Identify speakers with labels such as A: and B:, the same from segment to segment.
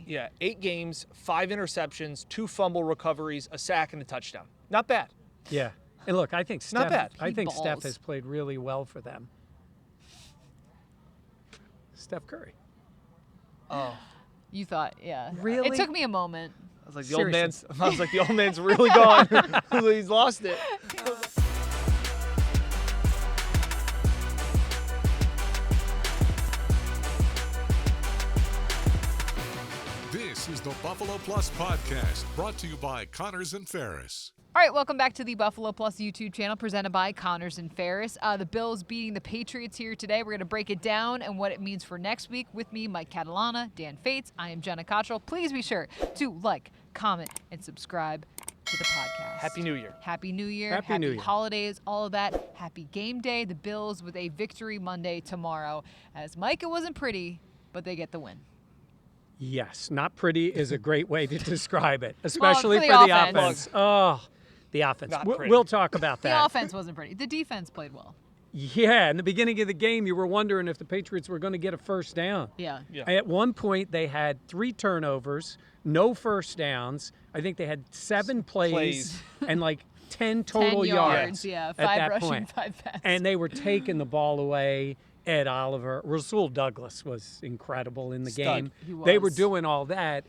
A: Yeah, 8 games, 5 interceptions, 2 fumble recoveries, a sack, and a touchdown. Not bad.
B: Yeah. And look, I think Steph,
A: Not bad.
B: I think Steph
C: balls.
B: has played really well for them. Steph Curry.
A: Oh,
C: You thought, yeah.
B: Really?
C: It took me a moment.
A: I was like,
B: Seriously.
A: the old man's really gone. He's lost it.
D: This is the Buffalo Plus Podcast, brought to you by Connors and Ferris.
C: All right, welcome back to the Buffalo Plus YouTube channel presented by Connors and Ferris. The Bills beating the Patriots here today. We're going to break it down and what it means for next week. With me, Mike Catalana, Dan Fates. I am Jenna Cottrell. Please be sure to like, comment, and subscribe to the podcast.
A: Happy New Year.
C: Happy New Year.
B: Happy New Year.
C: Holidays, all of that. Happy game day. The Bills with a victory Monday tomorrow. As Mike, it wasn't pretty, but they get the win.
B: Yes, not pretty is a great way to describe it, especially
C: for
B: for
C: the
B: the
C: offense.
B: offense. Oh, the offense.
A: Not
B: We'll,
A: pretty.
B: we'll talk about
C: The
B: that.
C: offense wasn't pretty. The defense played well.
B: Yeah, in the beginning of the game, you were wondering if the Patriots were going to get a first down.
C: Yeah.
B: At one point, they had 3 turnovers, no first downs. I think they had 7 plays. And like 10 total
C: 10 yards.
B: yards
C: Yeah,
B: at
C: 5
B: that
C: rushing,
B: point.
C: 5 passing.
B: And they were taking the ball away. Ed Oliver, Rasul Douglas was incredible in the
A: Stud.
B: game.
C: He
B: They were
C: was.
B: doing all that.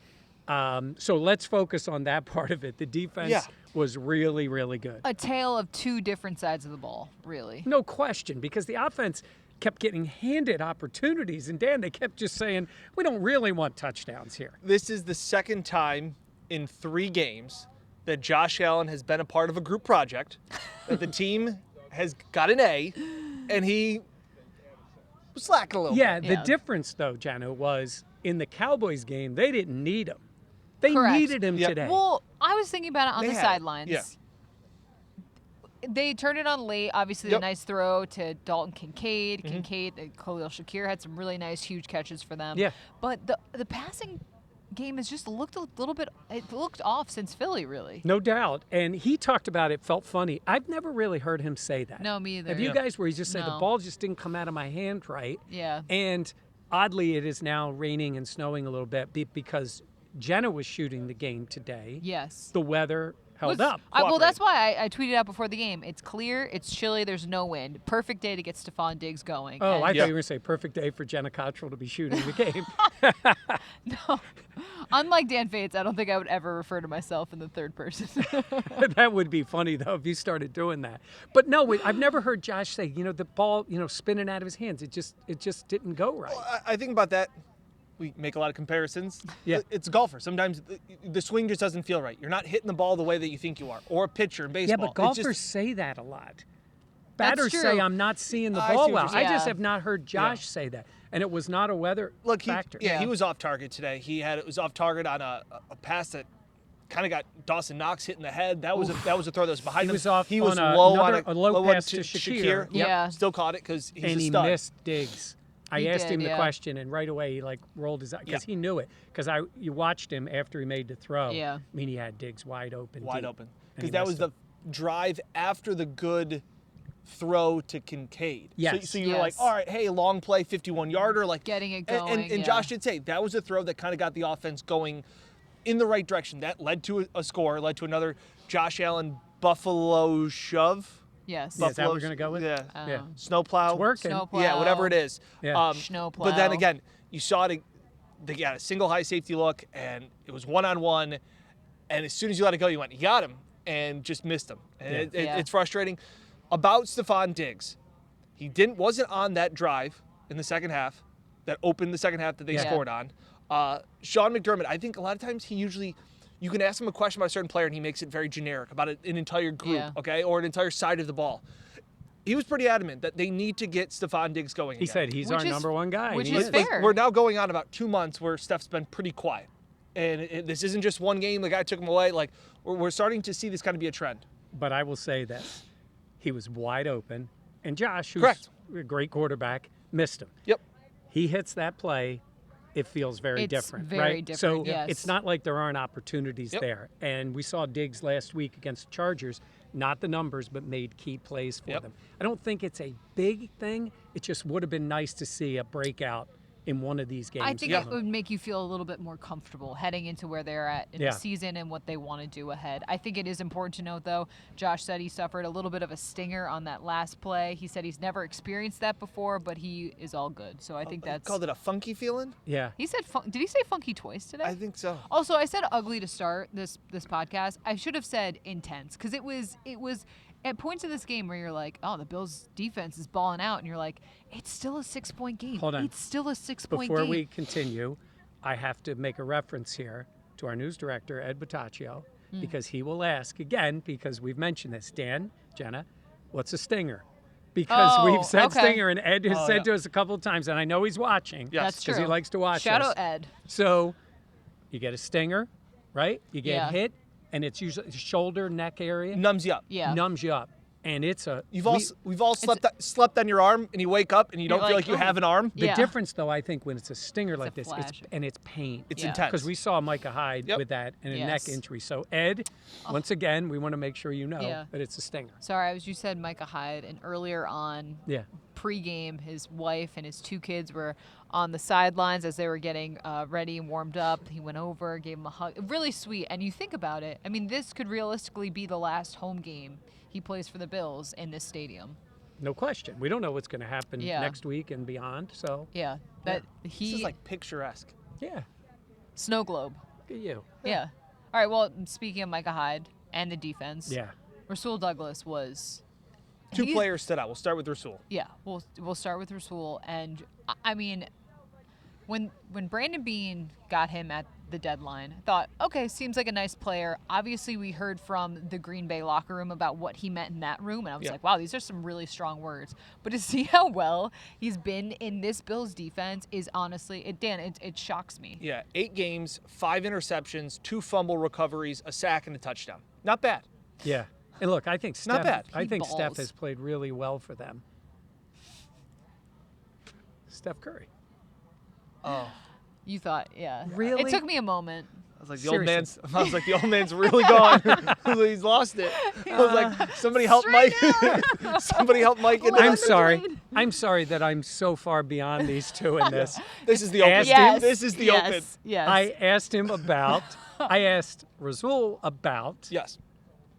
B: So let's focus on that part of it. The defense was really, really good.
C: A tale of 2 different sides of the ball, really.
B: No question, because the offense kept getting handed opportunities. And Dan, they kept just saying, we don't really want touchdowns here.
A: This is the second time in 3 games that Josh Allen has been a part of a group project, that the team has got an A, and he was slacking a little
B: Yeah,
A: bit.
B: the
C: Yeah.
B: difference, though, Jano, was in the Cowboys game, they didn't need him. They
C: Correct.
B: needed him
A: Yep.
B: today.
C: Well, I was thinking about it on
A: They
C: the
A: had it,
C: sidelines.
A: yeah.
C: They turned it on late. Obviously, the
A: Yep.
C: nice throw to Dalton Kincaid.
B: Mm-hmm.
C: Khalil Shakir had some really nice, huge catches for them.
B: Yeah.
C: But the passing game has just looked a little bit. It looked off since Philly, really.
B: No doubt. And he talked about it, felt funny. I've never really heard him say that.
C: No, me either.
B: Have you
A: Yeah.
B: guys where he just said the
C: No.
B: ball just didn't come out of my hand right?
C: Yeah.
B: And oddly, it is now raining and snowing a little bit because Jenna was shooting the game today.
C: Yes.
B: The weather held
C: Was-
B: up.
C: well, that's why I tweeted out before the game. It's clear, it's chilly, there's no wind. Perfect day to get Stephon Diggs going.
B: Oh,
C: And-
B: I
A: Yeah.
B: thought you were going to say perfect day for Jenna Cottrell to be shooting the game.
C: No. Unlike Dan Fates, I don't think I would ever refer to myself in the third person.
B: That would be funny, though, if you started doing that. But no, I've never heard Josh say, the ball, spinning out of his hands. It just didn't go right.
A: I think about that. We make a lot of comparisons.
B: Yeah.
A: It's a golfer. Sometimes the swing just doesn't feel right. You're not hitting the ball the way that you think you are. Or a pitcher in baseball.
B: Yeah, but
A: It's
B: golfers
A: just,
B: say that a lot.
C: That's
B: Batters
C: true.
B: say, I'm not seeing the
A: I see
B: ball
A: what
B: well.
A: you're saying.
B: I just
C: Yeah.
B: have not heard Josh say that. And it was not a weather
A: look,
B: factor.
A: he
C: Yeah.
A: was off target today. It was off target on a pass that kind of got Dawson Knox hit in the head. That was a throw that was behind
B: He
A: him.
B: was off
A: He was
B: on
A: low on
B: a low
A: one
B: pass to Shakir. Yep.
C: Yeah.
A: Still caught it because he's
B: And
A: a
B: he
A: stud.
B: missed Diggs. I
C: He
B: asked
C: did,
B: him the
C: yeah.
B: question, and right away he rolled his eye because he knew it. Because you watched him after he made the throw.
C: Yeah.
B: I mean, he had Diggs wide open.
A: Wide
B: deep,
A: open.
B: and
A: Because
B: he
A: that
B: missed
A: was the
B: him.
A: drive after the good throw to Kincaid.
B: Yes.
A: So you were like,
C: Yes.
A: all right, hey, long play, 51-yarder. Like,
C: Getting it
A: and-
C: going,
A: And
C: yeah.
A: Josh did say that was a throw that kind of got the offense going in the right direction. That led to a score, led to another Josh Allen Buffalo shove.
C: Yes.
B: Yeah, is that what we're
A: Buffalo's-
B: going to go with?
A: Yeah.
B: Yeah.
A: Snowplow.
B: It's working.
C: Snowplow.
A: Yeah, whatever it is.
B: Yeah.
C: Snowplow.
A: But then again, you saw it. They got a single high safety look, and it was one-on-one. And as soon as you let it go, you went, you got him, and just missed him. And
B: Yeah.
C: Yeah.
A: it's frustrating. About Stephon Diggs, he wasn't on that drive in the second half that opened the second half that they
C: Yeah.
A: scored on. Sean McDermott, I think a lot of times you can ask him a question about a certain player, and he makes it very generic about an entire group,
C: Yeah.
A: okay, or an entire side of the ball. He was pretty adamant that they need to get Stephon Diggs going
B: He
A: again.
B: said he's
C: Which
B: our
C: is-
B: number one guy.
C: which
B: He
C: is
A: Like,
C: fair.
A: we're now going on about 2 months where Steph's been pretty quiet. And this isn't just one game. The guy took him away. Like, we're starting to see this kind of be a trend.
B: But I will say this. He was wide open. And Josh, who's
A: Correct.
B: a great quarterback, missed him.
A: Yep.
B: He hits that play, it feels very
C: It's
B: different,
C: very
B: right?
C: different,
B: So
C: yes.
B: it's not like there aren't opportunities
A: Yep.
B: there. And we saw Diggs last week against the Chargers, not the numbers, but made key plays for
A: Yep.
B: them. I don't think it's a big thing. It just would have been nice to see a breakout in one of these games.
C: I think it would make you feel a little bit more comfortable heading into where they're at in the season and what they want to do ahead. I think it is important to note, though, Josh said he suffered a little bit of a stinger on that last play. He said he's never experienced that before, but he is all good. So I think that's...
A: Called it a funky feeling?
B: Yeah.
C: He said, did he say funky twice today?
A: I think so.
C: Also, I said ugly to start this podcast. I should have said intense, because it was at points of this game where you're like, oh, the Bills' defense is balling out, and you're like, it's still a 6-point game.
B: Hold on.
C: It's still a 6-point game.
B: Before we continue, I have to make a reference here to our news director, Ed Bataccio, because he will ask again, because we've mentioned this. Dan, Jenna, what's a stinger? Because we've said stinger, and Ed has said to us a couple of times, and I know he's watching.
A: Yes.
C: That's true.
B: Because he likes to watch
C: Shout
B: us.
C: out Ed.
B: So you get a stinger, right? You get
C: Yeah.
B: hit, and it's usually shoulder, neck area.
A: Numbs you up.
C: Yeah.
B: Numbs you up. And it's a...
A: We've all slept on your arm, and you wake up, and you don't
C: You're
A: feel
C: like,
A: like you
C: oh.
A: have an arm.
B: The
C: Yeah.
B: difference, though, I think, when it's a stinger like this,
C: flash.
B: it's pain.
A: It's
C: Yeah.
A: intense.
B: Because we saw Micah Hyde with that and a neck
C: Yes.
B: injury. So, Ed, once again, we want to make sure you know that it's a stinger.
C: Sorry, you said Micah Hyde, and earlier on pregame, his wife and his 2 kids were on the sidelines as they were getting ready and warmed up. He went over, gave him a hug. Really sweet. And you think about it, I mean, this could realistically be the last home game he plays for the Bills in this stadium.
B: No question. We don't know what's going to happen
C: Yeah.
B: next week and beyond. So,
C: Yeah,
A: This is like picturesque.
B: yeah,
C: snow globe.
B: look at you.
C: Yeah. All right, well, speaking of Micah Hyde and the defense,
B: Yeah.
C: Rasul Douglas was...
A: 2
C: he-
A: players stood out. We'll start with Rasul.
C: Yeah, we'll start with Rasul, and I mean, when Brandon Beane got him at the deadline, I thought, okay, seems like a nice player. Obviously, we heard from the Green Bay locker room about what he meant in that room, and I was like, wow, these are some really strong words. But to see how well he's been in this Bills defense is honestly, it shocks me.
A: Yeah, 8 games, 5 interceptions, 2 fumble recoveries, a sack, and a touchdown. Not bad.
B: Yeah. And look, I think Steph,
A: Not bad.
B: I think Steph
C: balls.
B: has played really well for them. Steph Curry.
A: Oh,
C: You thought, yeah.
B: Really?
C: It took me a moment.
A: I was like,
B: Seriously.
A: the old man's really gone. He's lost it. I was like, somebody help Mike. Somebody help Mike.
B: I'm sorry. I'm sorry that I'm so far beyond these two in this.
A: This is the open.
B: Asked
C: Yes.
A: This is the open.
C: Yes.
B: I asked Rasul about
A: Yes.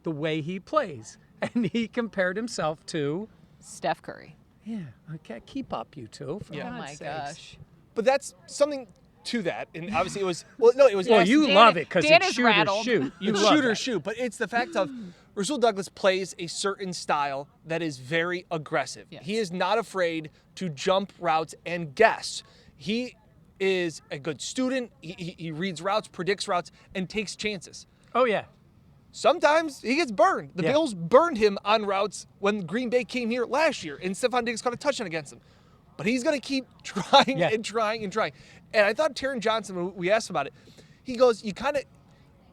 B: the way he plays, and he compared himself to,
C: Steph Curry.
B: I can't keep up, you two. For
C: Oh
B: God's
C: my
B: sakes.
C: gosh.
A: But that's something to that. And obviously it was, well, no, it was.
B: Well,
A: yes,
B: you
C: Dan-
B: love it because
C: Dan
B: it's
C: is
B: shoot or
C: rattled.
B: shoot. You
A: it's
B: love
A: shoot or
B: that.
A: shoot, but it's the fact of Rasul Douglas plays a certain style that is very aggressive.
C: Yes.
A: He is not afraid to jump routes and guess. He is a good student. He reads routes, predicts routes, and takes chances.
B: Oh, yeah.
A: Sometimes he gets burned. The
B: Yeah.
A: Bills burned him on routes when Green Bay came here last year, and Stephon Diggs caught a touchdown against him. But he's going to keep trying
B: Yeah.
A: and trying and trying. And I thought Taron Johnson, when we asked him about it, he goes, you kind of,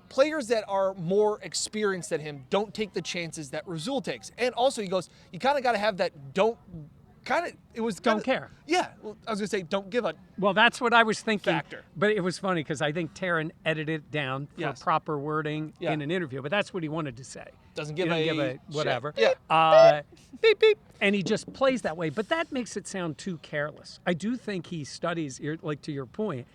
A: players that are more experienced than him don't take the chances that Rasul takes. And also he goes, you kind of got to have that don't care. Yeah. Well, I was going to say don't give a
B: Well, that's what I was thinking.
A: factor.
B: But it was funny because I think Taron edited it down for
A: Yes.
B: proper wording
A: Yeah.
B: in an interview. But that's what he wanted to say.
A: Doesn't
B: He
A: give
B: didn't
A: a
B: give a whatever.
A: shit. Yeah.
B: Beep, beep. And he just plays that way. But that makes it sound too careless. I do think he studies, like to your point.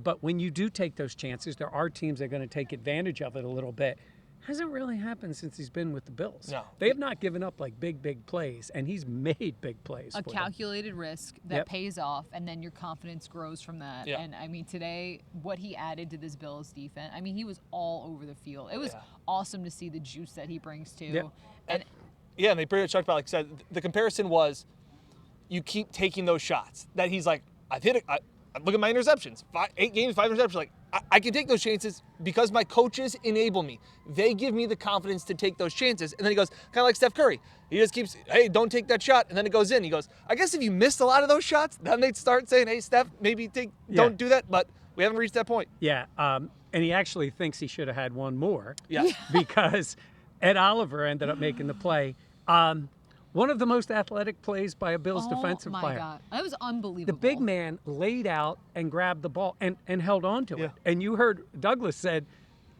B: But when you do take those chances, there are teams that are going to take advantage of it a little bit. Hasn't really happened since he's been with the Bills.
A: No.
B: They have not given up like big plays, and he's made big plays.
C: A
B: for them.
C: calculated risk that
B: Yep.
C: pays off, and then your confidence grows from that.
A: Yeah.
C: And I mean, today, what he added to this Bills defense, I mean, he was all over the field. It was
A: Yeah.
C: awesome to see the juice that he brings to.
B: Yep.
C: And
A: Yeah, and they pretty much talked about, like I said, the comparison was you keep taking those shots. That he's like, I've hit it. Look at my interceptions. 8 games, 5 interceptions. Like, I can take those chances because my coaches enable me. They give me the confidence to take those chances. And then he goes, kind of like Steph Curry. He just keeps, hey, don't take that shot. And then it goes in. He goes, I guess if you missed a lot of those shots, then they'd start saying, hey, Steph, maybe don't do that. But we haven't reached that point.
B: Yeah, and he actually thinks he should have had one more.
A: Yeah.
B: Because Ed Oliver ended up making the play. One of the most athletic plays by a Bills defensive
C: my
B: player.
C: God, that was unbelievable.
B: The big man laid out and grabbed the ball and held on to
A: Yeah.
B: it. And you heard Douglas said,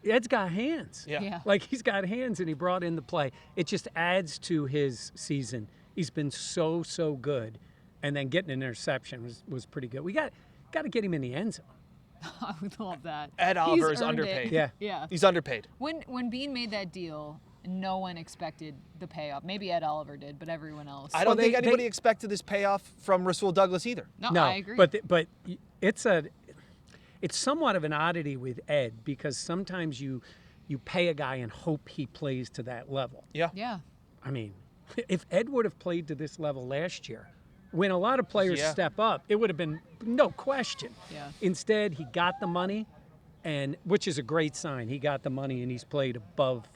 B: Ed's got hands.
A: Yeah.
C: Yeah.
B: Like he's got hands and he brought in the play. It just adds to his season. He's been so good. And then getting an interception was pretty good. got to get him in the end zone.
C: I would love that.
A: Ed
C: He's
A: Oliver is
C: earned
A: underpaid.
C: it.
B: Yeah.
C: Yeah.
A: He's underpaid.
C: When Bean made that deal, no one expected the payoff. Maybe Ed Oliver did, but everyone else.
A: I don't
B: Well,
A: think
B: they-
A: anybody expected this payoff from Rasul Douglas either.
C: No, I agree.
B: But it's somewhat of an oddity with Ed because sometimes you pay a guy and hope he plays to that level.
A: Yeah.
C: yeah.
B: I mean, if Ed would have played to this level last year, when a lot of players
A: Yeah.
B: step up, it would have been no question.
C: Yeah.
B: Instead, he got the money, and which is a great sign. He got the money and he's played above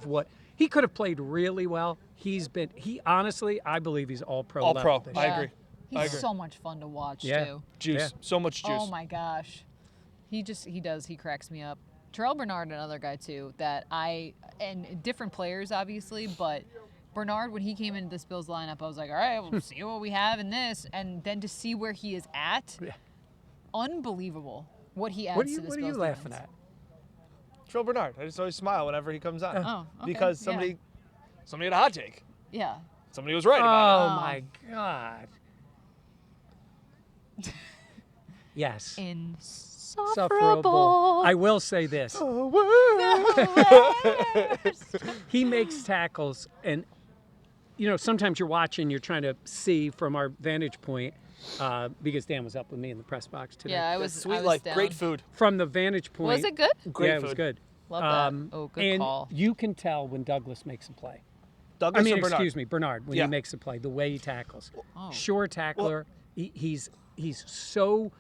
B: what he could have played really well. He honestly, I believe he's all pro.
A: All
B: level
A: pro.
B: this
A: I
B: year.
A: agree.
C: He's
A: I agree.
C: so much fun to watch
B: Yeah.
C: too.
A: Juice.
B: Yeah.
A: So much juice.
C: Oh my gosh. He cracks me up. Terrell Bernard, another guy too, and different players obviously, but Bernard, when he came into this Bills lineup, I was like, all right, we'll see what we have in this. And then to see where he is at, unbelievable what he adds
B: What are
C: to
B: you,
C: this
B: what are you
C: Bills
B: laughing
C: defense.
B: at?
A: Terrell Bernard. I just always smile whenever he comes on.
C: Oh, okay.
A: Because
C: Yeah.
A: somebody had a hot take.
C: Yeah.
A: Somebody was right
B: Oh
A: about
B: my God. Yes.
C: Insufferable.
B: I will say this. He makes tackles, and sometimes you're watching, you're trying to see from our vantage point, because Dan was up with me in the press box today.
C: Yeah, I
A: it.
C: was.
A: Sweet
C: I was
A: life.
C: down.
A: Great food.
B: From the vantage point.
C: Was it good?
A: Great
B: yeah, it
A: food.
B: was good.
C: Love that. Oh, good
B: and
C: call.
B: You can tell when Douglas makes a play.
A: Douglas or Bernard?
B: Excuse me, Bernard, when
A: Yeah.
B: he makes a play, the way he tackles.
C: Oh.
B: Sure tackler. He's so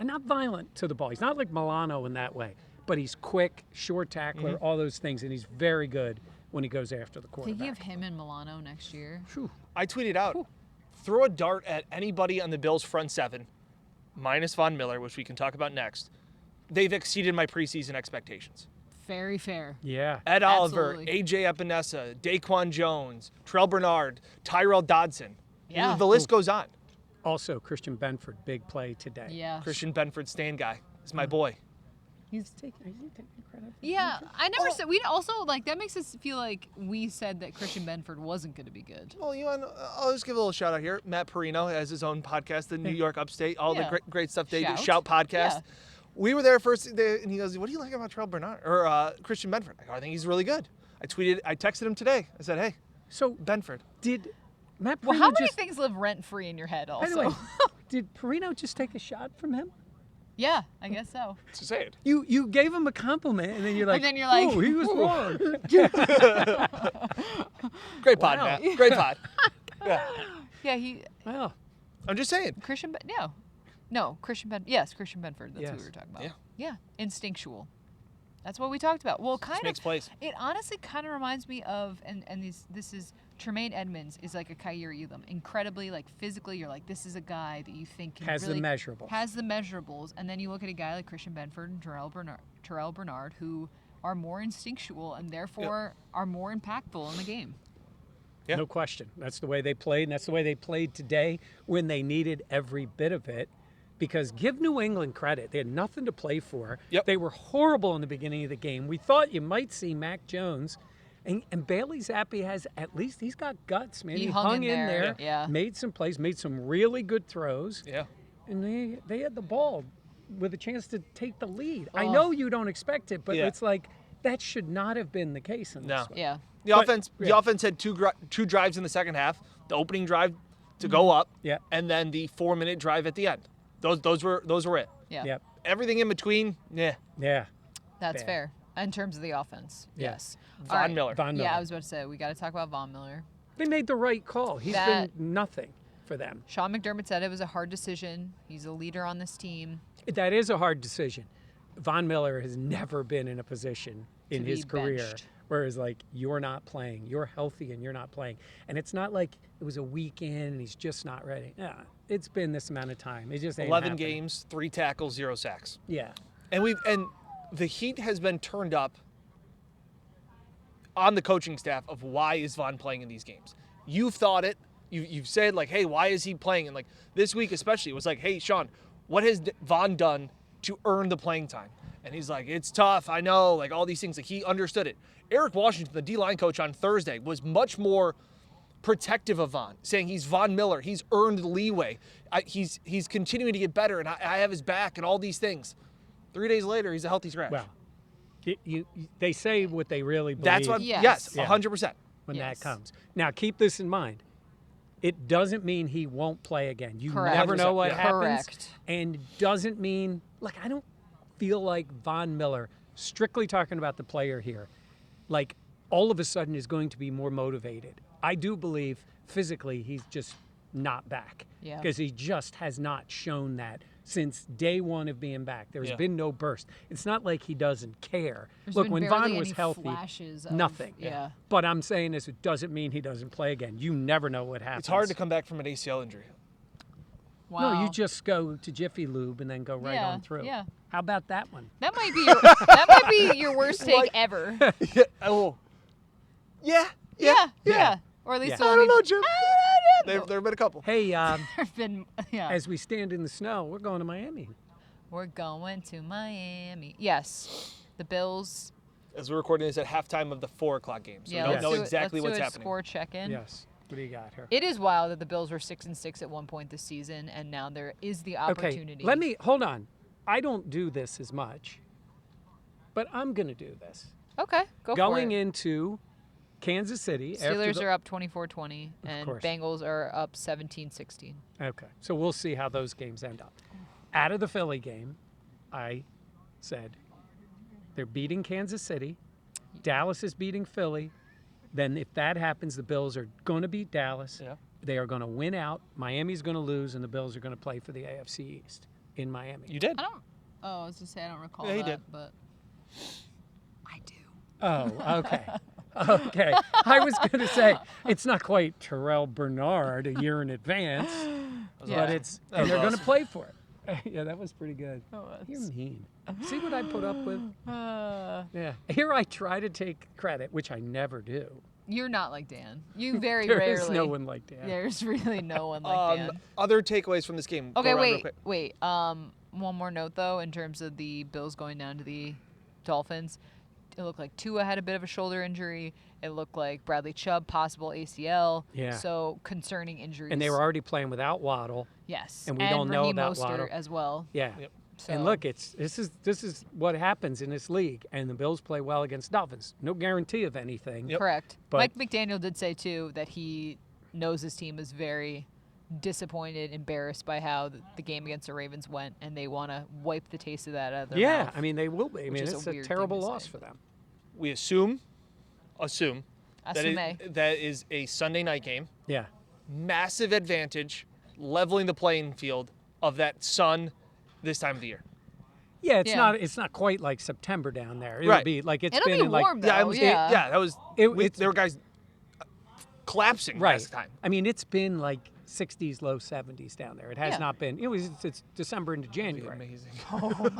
B: not violent to the ball. He's not like Milano in that way, but he's quick, short tackler, all those things, and he's very good when he goes after the quarterback.
C: Thinking of him and Milano next year.
B: Phew.
A: I tweeted out, throw a dart at anybody on the Bills' front seven, minus Von Miller, which we can talk about next. They've exceeded my preseason expectations.
C: Very fair.
B: Yeah.
A: Ed Oliver,
C: Absolutely.
A: A.J. Epinesa, Daquan Jones, Terrell Bernard, Tyrell Dodson.
C: Yeah.
A: The list goes on.
B: Also, Christian Benford, big play today.
C: Yeah.
A: Christian Benford, Stan guy, is my boy.
B: Is he taking credit?
C: Yeah, I never said. We also that makes us feel like we said that Christian Benford wasn't going to be good.
A: Well, I'll just give a little shout out here. Matt Perino has his own podcast, the New York Upstate, all the
C: Yeah.
A: great stuff they do.
C: Shout.
A: Shout podcast.
C: Yeah.
A: We were there first, and he goes, "What do you like about Terrell Bernard or Christian Benford?" I go, "I think he's really good." I texted him today. I said, "Hey,
B: So
A: Benford."
B: did Matt Perino
C: Well, how many
B: just?
C: things live rent free in your head?
B: By the
C: Also,
B: way, did Perino just take a shot from him?
C: yeah, I guess so.
A: To say it.
B: You gave him a compliment, and then you're like,
C: then you're like,
B: "Oh, he was wrong."
A: Great pod,
B: Wow.
A: Matt. Great pod. Yeah.
C: Yeah, he
B: Wow.
A: I'm just saying.
C: Christian. No, Christian Christian Benford. That's who
B: Yes.
C: we were talking about.
A: Yeah.
C: Yeah, instinctual. That's what we talked about. Well, kind
A: makes
C: of.
A: plays.
C: It honestly kind of reminds me of, and this is Tremaine Edmonds is like a Kyer Elam. Incredibly, like physically, you're like, this is a guy that you think can
B: Has the
C: really
B: measurables.
C: Has the measurables, and then you look at a guy like Christian Benford and Terrell Bernard, who are more instinctual and therefore are more impactful in the game.
A: Yeah.
B: No question. That's the way they played, and that's the way they played today when they needed every bit of it. Because give New England credit. They had nothing to play for.
A: Yep.
B: They were horrible in the beginning of the game. We thought you might see Mac Jones. And Bailey Zappi he's got guts, man.
C: He
B: He
C: hung
B: hung
C: in
B: in
C: there,
B: there,
C: yeah.
B: made some plays, made some really good throws.
A: Yeah.
B: And they had the ball with a chance to take the lead. I
C: Oh.
B: know you don't expect it, but
A: Yeah.
B: it's like that should not have been the case in this
A: No.
B: one.
C: Yeah.
A: The
B: But-
A: offense.
B: yeah.
A: The offense had two drives in the second half. The opening drive to go up.
B: Yeah.
A: And then the 4-minute drive at the end. Those were it.
C: Yeah.
B: Yep.
A: Everything in between, yeah.
B: Yeah.
C: That's
B: Bad.
C: fair. In terms of the offense.
B: Yeah.
C: Yes.
A: Von
C: All right.
A: Miller.
B: Von Miller.
C: Yeah, I was about to say we got to talk about Von Miller.
B: They made the right call. He's
C: That-
B: been nothing for them.
C: Sean McDermott said it was a hard decision. He's a leader on this team.
B: That is a hard decision. Von Miller has never been in a position in
C: To
B: his
C: be
B: career
C: benched.
B: where it's like, you're not playing. You're healthy and you're not playing. And it's not like it was a weekend and he's just not ready. Yeah, it's been this amount of time. It just ain't
A: 11
B: happening.
A: games, 3 tackles, 0 sacks.
B: Yeah.
A: And the heat has been turned up on the coaching staff of why is Von playing in these games. You've thought it. You've said, like, hey, why is he playing? And, like, this week especially, it was like, hey, Sean, what has Von done to earn the playing time? And he's like, it's tough. I know, like, all these things. Like, he understood it. Eric Washington, the D-line coach on Thursday, was much more protective of Von, saying he's Von Miller. He's earned leeway. He's continuing to get better, and I have his back and all these things. 3 days later, he's a healthy scratch.
B: Well, they say what they really believe.
A: That's what.
C: Yes.
A: Yes,
B: Yeah.
A: 100%.
B: when
C: Yes.
B: that comes. Now, keep this in mind. It doesn't mean he won't play again. You
C: Correct.
B: never know what
A: 100%,
B: happens.
C: Correct.
B: And doesn't mean, like, I don't feel like Von Miller, strictly talking about the player here, like, all of a sudden is going to be more motivated. I do believe physically he's just not back.
C: Yeah.
B: Because he just has not shown that since day one of being back. There's
A: Yeah.
B: been no burst. It's not like he doesn't care.
C: There's
B: Look,
C: been
B: when
C: barely
B: Von was
C: any
B: healthy,
C: flashes of-
B: nothing.
C: yeah.
B: But I'm saying is it doesn't mean he doesn't play again. You never know what happens.
A: It's hard to come back from an ACL injury.
C: Wow.
B: No, you just go to Jiffy Lube and then go right
C: Yeah,
B: on through.
C: yeah.
B: How about that one?
C: That might be your, that might be your worst take ever.
A: Yeah. Oh. Yeah.
C: Yeah. Or at least
B: Yeah.
A: I don't know, Jim.
C: There
A: There have been a couple.
B: Hey,
C: have been, yeah.
B: as we stand in the snow, we're going to Miami.
C: We're going to Miami. Yes. The Bills.
A: As we're recording this at halftime of the 4 o'clock game, so
C: Yeah,
A: we
C: let's
A: don't know
C: do it-
A: exactly
C: let's
A: what's
C: do a
A: happening.
C: Score check-in.
B: Yes. What do you got here?
C: It is wild that the Bills were 6-6 at one point this season, and now there is the opportunity.
B: Okay, let me hold on. I don't do this as much, but I'm going to do this.
C: Okay, go
B: Going
C: for it.
B: into Kansas City. after
C: Steelers
B: the-
C: are up 24-20, and
B: course.
C: Bengals are up 17-16.
B: Okay, so we'll see how those games end up. Out of the Philly game, I said they're beating Kansas City. Dallas is beating Philly. Then if that happens, the Bills are going to beat Dallas.
A: Yeah.
B: They are going to win out. Miami's going to lose, and the Bills are going to play for the AFC East in Miami.
A: You did.
C: I don't. Oh, I was to say I don't recall
A: Yeah, he
C: that,
A: did.
C: but I do.
B: Oh, okay. Okay. I was going to say it's not quite Terrell Bernard a year in advance,
C: Yeah.
B: but it's
A: That
B: and
A: was
B: they're going to
A: awesome.
B: play for it. Yeah, that was pretty good.
C: Oh,
B: You're mean. See what I put up with?
C: Uh,
B: Yeah. Here I try to take credit, which I never do.
C: you're not like Dan. You very
B: There
C: rarely.
B: is no one like that.
C: There's really no one like Dan.
A: Other takeaways from this game. Go
C: Okay,
A: around real quick.
C: wait. One more note though, in terms of the Bills going down to the Dolphins, it looked like Tua had a bit of a shoulder injury. It looked like Bradley Chubb possible ACL.
B: Yeah.
C: So concerning injuries.
B: And they were already playing without Waddle.
C: yes,
B: and we don't know
C: Raheem
B: about
C: Mostert
B: Waddle.
C: as well.
B: Yeah.
A: Yep.
C: So,
B: And look, this is what happens in this league, and the Bills play well against Dolphins. No guarantee of anything.
A: Yep.
C: correct.
B: But-
C: Mike McDaniel did say too that he knows his team is very disappointed, embarrassed by how the game against the Ravens went, and they want to wipe the taste of that out of their
B: Yeah,
C: mouth.
B: I mean they will be. I
C: Which
B: mean
C: is a
B: it's a
C: weird thing
B: terrible
C: to
B: loss
C: say.
B: for them.
A: We assume
C: Assume.
A: that is a Sunday night game.
B: Yeah.
A: Massive advantage, leveling the playing field of that sun this time of the year.
B: Yeah,
C: Yeah.
B: it's not quite like September down there. It'll
A: Right.
B: be like it's
C: It'll
B: been
C: be
B: in like
C: warm though.
A: Yeah, that was.
B: It's-
A: There were guys collapsing
B: right.
A: last time.
B: I mean, it's been like 60s, low 70s down there. It has
C: Yeah.
B: not been. It's December into January.
A: Amazing.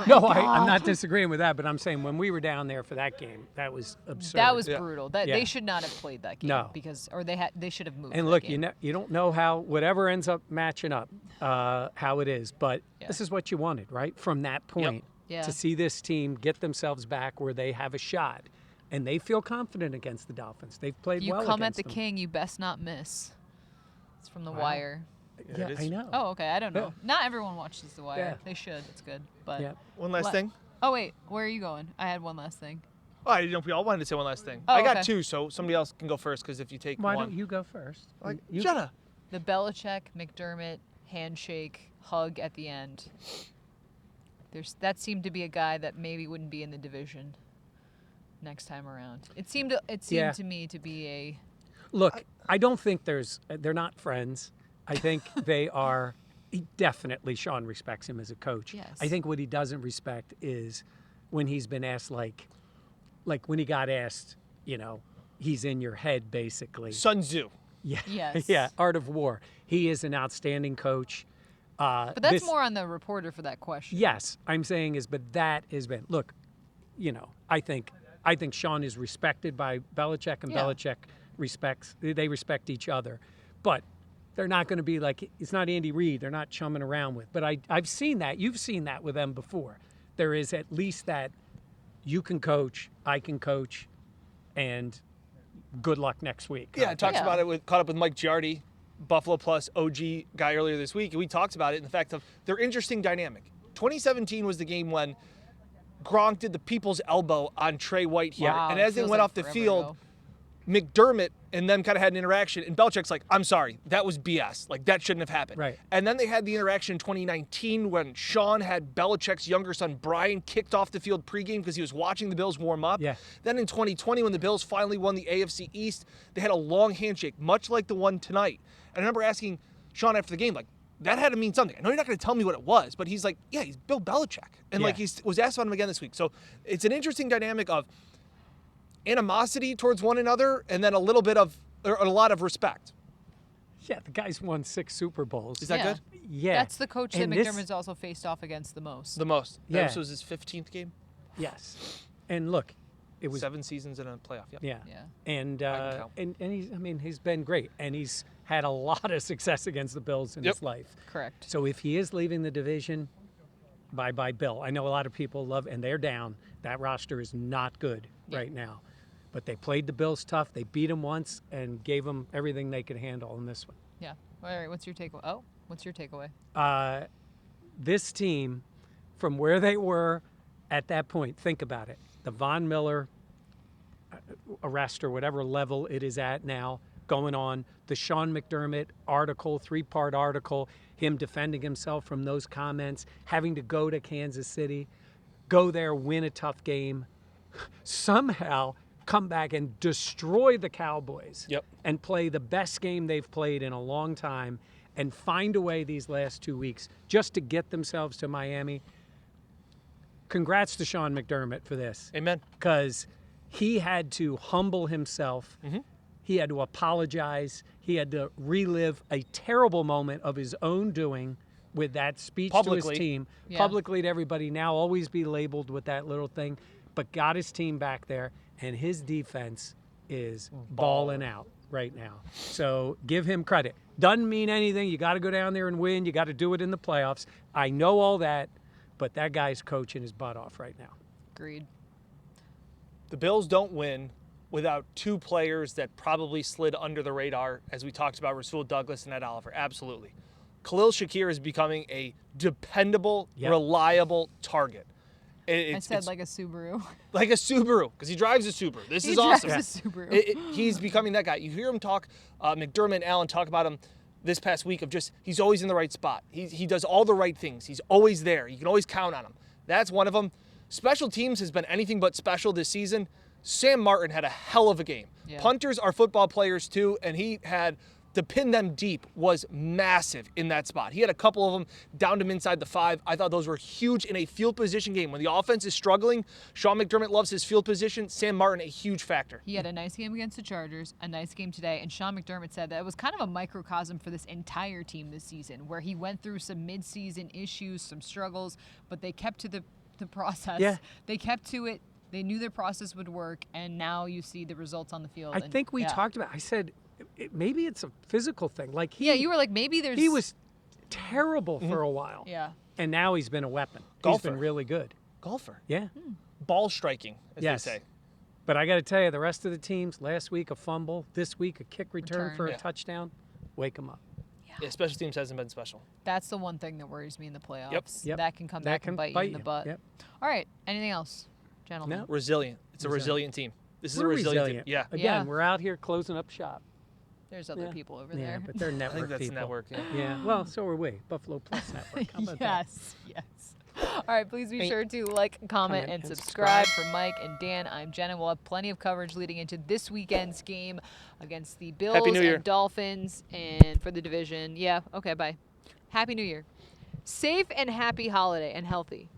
B: No, I'm not disagreeing with that, but I'm saying when we were down there for that game, that was absurd.
C: That was
A: Yeah.
C: brutal. That
B: Yeah.
C: they should not have played that game.
B: No.
C: Because they should have moved.
B: And
C: that
B: look,
C: game.
B: you don't know how whatever ends up matching up, how it is, but
C: Yeah.
B: this is what you wanted, right? From that point,
C: Yeah.
B: to see this team get themselves back where they have a shot, and they feel confident against the Dolphins. They've played
C: If you
B: well
C: come at
B: against
C: the
B: them.
C: king, you best not miss. It's from The
B: Wow.
C: Wire.
B: Yeah,
A: it
B: I
A: is.
B: know.
C: Oh, okay. I don't know.
B: Yeah.
C: Not everyone watches The Wire.
B: Yeah.
C: They should. It's good. But
B: Yeah.
A: One last
C: Le-
A: thing.
C: Oh wait, where are you going? I had one last thing.
A: Oh, I didn't know if we all wanted to say one last thing.
C: Oh,
A: I got
C: okay.
A: 2, so somebody else can go first. Because if you take
B: Why
A: one,
B: don't you go first?
A: like
B: You-
A: Jenna.
C: The Belichick McDermott handshake hug at the end. That seemed to be a guy that maybe wouldn't be in the division next time around. It seemed
B: Yeah.
C: to me to be a
B: Look, I don't think they're not friends. I think they are. Definitely, Sean respects him as a coach.
C: Yes.
B: I think what he doesn't respect is when he's been asked, like when he got asked, he's in your head, basically.
A: Sun Tzu.
B: Yeah.
C: Yes.
B: Yeah. Art of War. He is an outstanding coach.
C: But that's more on the reporter for that question.
B: Yes, I'm saying but that has been. Look, I think Sean is respected by Belichick, and
C: Yeah.
B: Belichick they respect each other, but they're not going to be like, it's not Andy Reid. They're not chumming around with. But I've seen that. You've seen that with them before. There is at least that you can coach, I can coach, and good luck next week.
A: Yeah, I talked
C: Yeah.
A: about it. Caught up with Mike Giardi, Buffalo Plus OG guy earlier this week, and we talked about it in the fact of their interesting dynamic. 2017 was the game when Gronk did the people's elbow on Trey White here,
C: Wow,
A: and
C: it
A: as they
C: feels
A: went
C: like
A: off the
C: forever
A: field,
C: ago.
A: McDermott and them kind of had an interaction, and Belichick's like, I'm sorry, that was BS. Like, that shouldn't have happened.
B: Right.
A: And then they had the interaction in 2019 when Sean had Belichick's younger son, Brian, kicked off the field pregame because he was watching the Bills warm up.
B: Yeah.
A: Then in 2020, when the Bills finally won the AFC East, they had a long handshake, much like the one tonight. And I remember asking Sean after the game, like, that had to mean something. I know you're not going to tell me what it was, but he's like, yeah, he's Bill Belichick. And like, he was asked about him again this week. So it's an interesting dynamic of animosity towards one another, and then a little bit of, or a lot of respect.
B: Yeah, the guy's won 6 Super Bowls.
A: Is that
C: Yeah.
A: good?
B: Yeah.
C: That's the coach that
B: And this-
C: McDermott's also faced off against the most.
A: The most.
B: Yeah.
A: This was his 15th game.
B: Yes. And look, it was
A: 7 seasons in a playoff. Yep.
B: Yeah.
C: Yeah.
B: And
A: can count.
B: and he's been great, and he's had a lot of success against the Bills in
A: Yep.
B: his life.
C: Correct.
B: So if he is leaving the division, bye Bill. I know a lot of people love, and they're down. That roster is not good right now. But they played the Bills tough. They beat them once and gave them everything they could handle in this one.
C: Yeah. All right. What's your takeaway? Oh, what's your takeaway?
B: This team, from where they were at that point, think about it. The Von Miller arrest or whatever level it is at now going on, the Sean McDermott article, 3-part article, him defending himself from those comments, having to go to Kansas City, go there, win a tough game, somehow come back and destroy the Cowboys
A: Yep.
B: and play the best game they've played in a long time and find a way these last 2 weeks just to get themselves to Miami. Congrats to Sean McDermott for this.
A: Amen.
B: Because he had to humble himself. He had to apologize. He had to relive a terrible moment of his own doing with that speech to
A: Publicly.
B: his team,
C: Yeah.
B: publicly to everybody, now always be labeled with that little thing, but got his team back there, and his defense is balling out right now. So give him credit. Doesn't mean anything. You got to go down there and win. You got to do it in the playoffs. I know all that, but that guy's coaching his butt off right now.
C: Agreed.
A: The Bills don't win without 2 players that probably slid under the radar, as we talked about, Rasul Douglas and Ed Oliver. Absolutely. Khalil Shakir is becoming a dependable,
B: Yep.
A: reliable target.
C: I said like a Subaru.
A: like a Subaru, because he drives a Subaru. This
C: He
A: is
C: drives
A: awesome.
C: a Subaru.
A: He's becoming that guy. You hear him talk, McDermott and Allen talk about him this past week of just, he's always in the right spot. He does all the right things. He's always there. You can always count on him. That's one of them. Special teams has been anything but special this season. Sam Martin had a hell of a game.
C: Yeah.
A: Punters are football players too, and he had to pin them deep was massive in that spot. He had a couple of them down to him inside the 5. I thought those were huge in a field position game. When the offense is struggling, Sean McDermott loves his field position. Sam Martin, a huge factor.
C: He had a nice game against the Chargers, a nice game today, and Sean McDermott said that it was kind of a microcosm for this entire team this season, where he went through some midseason issues, some struggles, but they kept to the process.
B: Yeah.
C: They kept to it. They knew their process would work, and now you see the results on the field.
B: I
C: and-
B: think we
C: yeah.
B: talked about, I said, maybe it's a physical thing. Like
C: Yeah, you were like, maybe there's.
B: he was terrible for a while.
C: Yeah.
B: And now he's been a weapon.
A: Golfer.
B: He's been really good.
A: Golfer.
B: Yeah.
A: Ball striking, as
B: Yes.
A: they say.
B: But I got to tell you, the rest of the teams, last week a fumble, this week a kick return for a
A: Yeah.
B: touchdown. Wake them up.
A: Yeah, special teams hasn't been special.
C: That's the one thing that worries me in the playoffs.
B: Yep.
C: That can come
B: That
C: back
B: can
C: and bite you
B: bite
C: in the
B: you.
C: butt.
B: Yep.
C: All right. Anything else, gentlemen?
B: No.
A: Resilient. It's a resilient team. This is a
B: We're
A: resilient team. Yeah.
B: Again,
C: Yeah.
B: we're out here closing up shop.
C: There's other
B: Yeah.
C: people over
B: Yeah,
C: there.
B: but they're
A: I
B: network
A: think that's
B: people.
A: the network. Yeah.
B: Yeah. Well, so are we. Buffalo Plus Network. How about that?
C: Yes. All right, please be
B: Hey.
C: sure to like, comment, and subscribe. For Mike and Dan, I'm Jenna. We'll have plenty of coverage leading into this weekend's game against the Bills
A: Happy New Year.
C: and Dolphins and for the division. Yeah, okay, bye. Happy New Year. Safe and happy holiday and healthy.